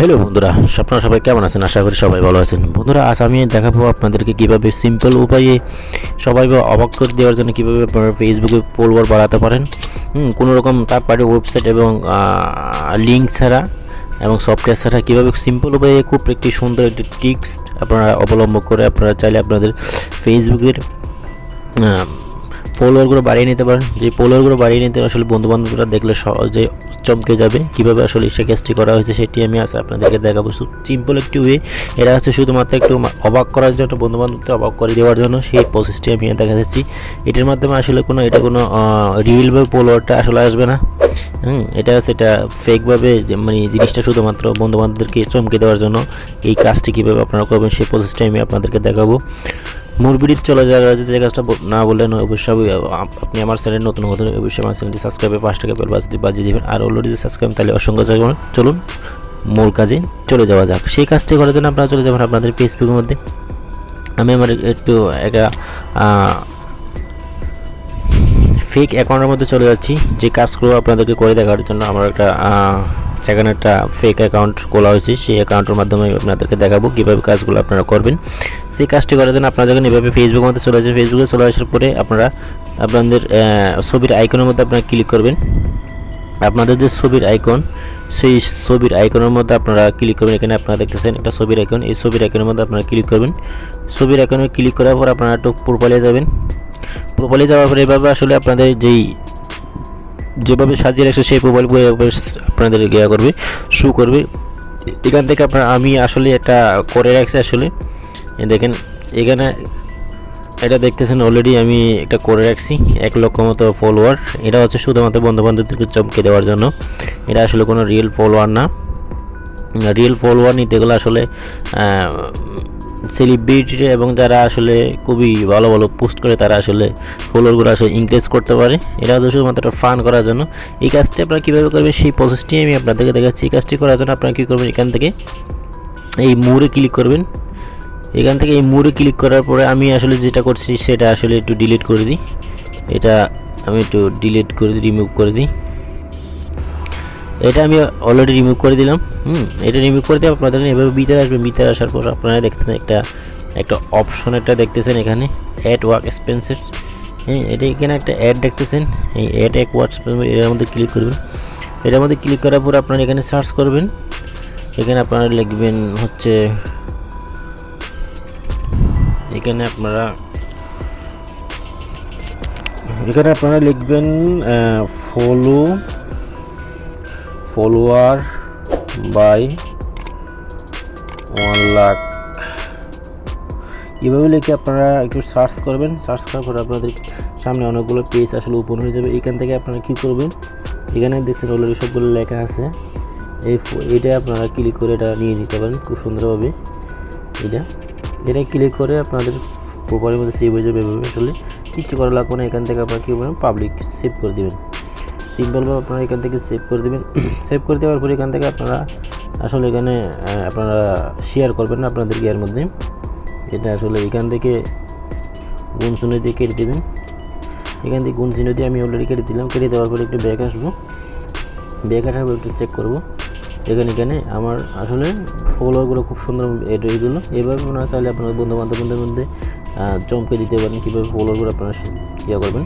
Hello বন্ধুরা, আপনারা সবাই কেমন আছেন? আশা করি সবাই ভালো আছেন। বন্ধুরা, আজ আমি দেখাবো আপনাদেরকে কিভাবে সিম্পল উপায়ে সবাইকে অবাক করে দেওয়ার জন্য কিভাবে আপনারা ফেসবুকে ফলোয়ার বাড়াতে পারেন, কোনো রকম থার্ড পার্টি ওয়েবসাইট এবং লিঙ্ক ছাড়া এবং সফটওয়্যার ছাড়া কীভাবে সিম্পল উপায়ে খুব একটি সুন্দর একটি ট্রিক্স আপনারা অবলম্বন করে আপনারা চাইলে আপনাদের ফেসবুকের ফলোয়ারগুলো বাড়িয়ে নিতে পারেন। যে ফলোয়ারগুলো বাড়িয়ে নিতে আসলে বন্ধুবান্ধবরা দেখলে সহজে চমকে যাবে। কীভাবে আসলে সে কাজটি করা হয়েছে সেটি আমি আজ আপনাদেরকে দেখাবো। সিম্পল একটি ওয়ে, এটা হচ্ছে শুধুমাত্র একটু অবাক করার জন্য, বন্ধুবান্ধবকে অবাক করে দেওয়ার জন্য সেই প্রসেসটি আমি দেখা যাচ্ছি। এটার মাধ্যমে আসলে কোনো রিয়েল বা ফলোয়ারটা আসলে আসবে না। এটা ফেকভাবে মানে জিনিসটা শুধুমাত্র বন্ধুবান্ধবদেরকে চমকে দেওয়ার জন্য এই কাজটি কীভাবে আপনারা করবেন সেই প্রসেসটি আমি আপনাদেরকে দেখাবো। মূল ভিডিওতে চলে যাওয়ার আছে, যে কাজটা না বললেন অবশ্যই আপনি আমার চ্যানেল নতুন অবশ্যই আমার চ্যানেলটি সাবস্ক্রাইবে 5 টাকা বেল বাজিয়ে দেবেন। আর অলরেডি সাবস্ক্রাইব তাহলে অসংখ্য যাবেন। চলুন মূল কাজে চলে যাওয়া যাক। সেই কাজটি করার জন্য আপনারা চলে যাবেন আপনাদের ফেসবুকের মধ্যে। আমি আমার একটু একটা ফেক অ্যাকাউন্টের মধ্যে চলে যাচ্ছি, যে কাজগুলো আপনাদেরকে করে দেখার জন্য আমার সেখানে একটা ফেক অ্যাকাউন্ট খোলা হয়েছে। সেই অ্যাকাউন্টের মাধ্যমে আপনাদেরকে দেখাবো কীভাবে কাজগুলো আপনারা করবেন। সেই কাজটি করার জন্য আপনারা যখন এভাবে ফেসবুকের মধ্যে চলে আসবে, ফেসবুকে চলে আসার পরে আপনারা আপনাদের ছবির আইকনের মধ্যে আপনারা ক্লিক করবেন। আপনাদের যে ছবির আইকন, সেই ছবির আইকনের মধ্যে আপনারা ক্লিক করবেন। এখানে আপনারা দেখতেছেন একটা ছবির আইকন, এই ছবির আইকনের মধ্যে আপনারা ক্লিক করবেন। ছবির আইকনে ক্লিক করার পর আপনারা একটু প্রোফাইলে যাবেন। প্রোফাইলে যাওয়ার পরে এভাবে আসলে আপনাদের যেভাবে সাজিয়ে রাখছে সেই প্রোফাইল আপনাদের করবে, শো করবে। এখান থেকে আমি আসলে একটা করে রাখছি। আসলে দেখেন এখানে এটা দেখতেছেন, অলরেডি আমি একটা করে রাখছি 1 লক্ষ মতো ফলোয়ার। এটা হচ্ছে শুধুমাত্র বন্ধুবান্ধবদেরকে চমকে দেওয়ার জন্য। এটা আসলে কোনো রিয়েল ফলোয়ার না। রিয়েল ফলোয়ার নিতে গেলে আসলে সেলিব্রিটি এবং যারা আসলে খুবই ভালো ভালো পোস্ট করে তারা আসলে ফলোয়ারগুলো আসলে ইনক্রিজ করতে পারে। এটা হচ্ছে শুধুমাত্র ফান করার জন্য। এই কাজটি আপনারা কীভাবে করবেন সেই প্রসেসটি আমি আপনাদেরকে দেখাচ্ছি। এই কাজটি করার জন্য আপনারা কী করবেন, এখান থেকে এই মোড়ে ক্লিক করবেন। এখান থেকে এই মোড়ে ক্লিক করার পরে আমি আসলে যেটা করছি সেটা আসলে একটু ডিলিট করে দিই। এটা আমি একটু ডিলিট করে দিই, রিমুভ করে দিই। এটা আমি অলরেডি রিমুভ করে দিলাম। এটা রিমুভ করে দিয়ে আপনাদের এভাবে ভিতরে আসবেন। ভিতরে আসার পর আপনারা দেখতেছেন একটা অপশন দেখতেছেন এখানে অ্যাড ওয়ার্ক এক্সপেন্সেস। এটা এখানে একটা অ্যাড দেখতেছেন, এই অ্যাড এক ওয়ার্ক এক্সপেন্স, এর মধ্যে ক্লিক করবেন। এটার মধ্যে ক্লিক করার পর আপনারা এখানে সার্চ করবেন। এখানে আপনারা লিখবেন হচ্ছে এখানে আপনারা লিখবেন ফলোয়ার বাই 1 লাখ। এভাবে লিখে আপনারা একটু সার্চ করবেন। সার্চ করার পর আপনাদের সামনে অনেকগুলো পেজ আসলে ওপেন হয়ে যাবে। এখান থেকে আপনারা কী করবেন, এখানে দেখছেন অলরেডি সবগুলো লেখা আছে। এটা আপনারা ক্লিক করে এটা নিয়ে নিতে পারেন খুব সুন্দরভাবে। এটা ক্লিক করে আপনাদের প্রোফাইলের মধ্যে সেভ হয়ে যাবে। আসলে কিছু করা লাগবে না। এখান থেকে আপনারা কী করবেন, পাবলিক সেভ করে দেবেন। সিম্পলভাবে আপনারা এখান থেকে সেভ করে দেবেন। সেভ করে দেওয়ার পরে এখান থেকে আপনারা আসলে এখানে আপনারা শেয়ার করবেন না আপনাদের গিয়ার মধ্যে। এটা আসলে এখান থেকে গুণ চিহ্ন দিয়ে কেটে দেবেন। এখান থেকে গুণ চিহ্ন দিয়ে আমি অলরেডি কেটে দিলাম। কেটে দেওয়ার পরে একটু ব্যাক আসবো। ব্যাক আসার পর একটু চেক করবো। এখানে আমার আসলে ফলোয়ারগুলো খুব সুন্দর এগুলো। এভাবে আপনারা চাইলে আপনাদের বন্ধুবান্ধবদের মধ্যে চমকে দিতে পারেন। কীভাবে ফলোয়ারগুলো আপনারা করবেন,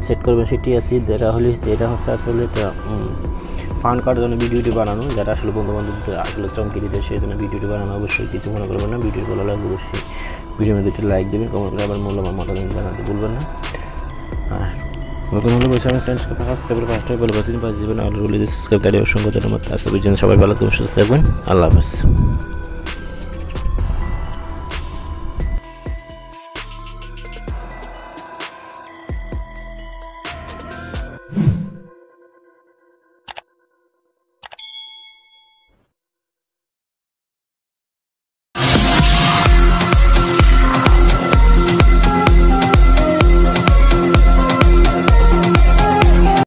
সেট করবেন সেটি আসি দেখা হলে। এটা হচ্ছে আসলে এটা ফান করার জন্য ভিডিওটি বানানো, যারা আসলে বন্ধুবান্ধবদের আসলে চমকে দিতে সেই জন্য ভিডিওটি বানানো। অবশ্যই কিছু মনে করবেন না। ভিডিও ভালো লাগবে অবশ্যই ভিডিওর মধ্যে একটি লাইক দেবেন, কমেন্ট করে আবার মূল্যবান মতামত জানাতে ভুলবেন না। আর নতুন হলে বসে আমি চ্যানেলকে সাবস্ক্রাইব করে 5 টাকা বেল বাজিয়ে দেবেন। আর অলরেডি সাবস্ক্রাইব করে অসংখ্য ধন্যবাদ। সবাই ভালো থাকবেন, সুস্থ থাকবেন। আল্লাহ হাফেজ।